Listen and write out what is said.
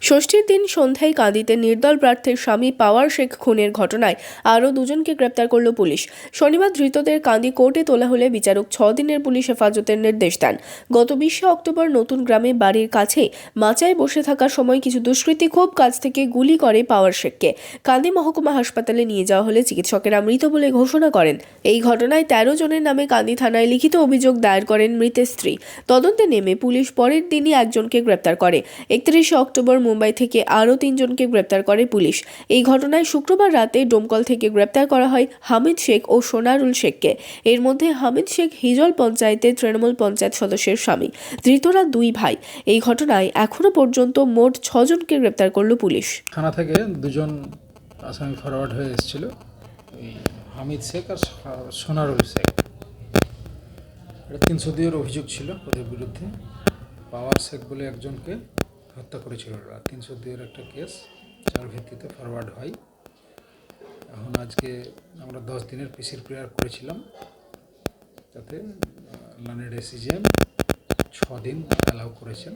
ষষ্ঠীর দিন সন্ধ্যায় কাঁদিতে নির্দল প্রার্থীর স্বামী পাওয়ার শেখ খুনের ঘটনায় আরও দুজনকে গ্রেপ্তার করল পুলিশ। শনিবার ধৃতদের কাঁদি কোর্টে তোলা হলে বিচারক 6 দিনের পুলিশ হেফাজতের নির্দেশ দেন। গত 20 অক্টোবর নতুন গ্রামে বাড়ির কাছে মাচায় বসে থাকার সময় কিছু দুষ্কৃতী খুব কাছ থেকে গুলি করে পাওয়ার শেখকে। কান্দি মহকুমা হাসপাতালে নিয়ে যাওয়া হলে চিকিৎসকেরা মৃত বলে ঘোষণা করেন। এই ঘটনায় 13 জনের নামে কান্দি থানায় লিখিত অভিযোগ দায়ের করেন মৃতের স্ত্রী। তদন্তে নেমে পুলিশ পরের দিনই একজনকে গ্রেপ্তার করে। 31 অক্টোবর মুম্বাই থেকে আরও 3 জনকে গ্রেপ্তার করে পুলিশ। এই ঘটনায় শুক্রবার রাতে ডোমকল থেকে গ্রেপ্তার করা হয় হামিদ শেখ ও সোনারুল শেখকে। এর মধ্যে হামিদ শেখ হিজল পঞ্চায়েতের তৃণমূল পঞ্চায়েত সদস্যের স্বামী। ধৃতরা 2 ভাই। এই ঘটনায় এখনো পর্যন্ত মোট 6 জনকে গ্রেপ্তার করল পুলিশ। থানা থেকে দুজন আসামি ফরওয়ার্ড হয়ে এসেছিল, ওই হামিদ শেখ আর সোনারুল শেখ। এটা 302 এর অভিযোগ ছিল ওদের বিরুদ্ধে। পাওয়ার শেখ বলে একজনকে হত্যা করেছিল ওরা। 302 এর একটা কেস, যার ভিত্তিতে ফরওয়ার্ড হয়। এখন আজকে আমরা 10 দিনের পিসির প্রেয়ার করেছিলাম, তাতে লানেড এসিজিএম 6 দিন অ্যালাউ করেছেন।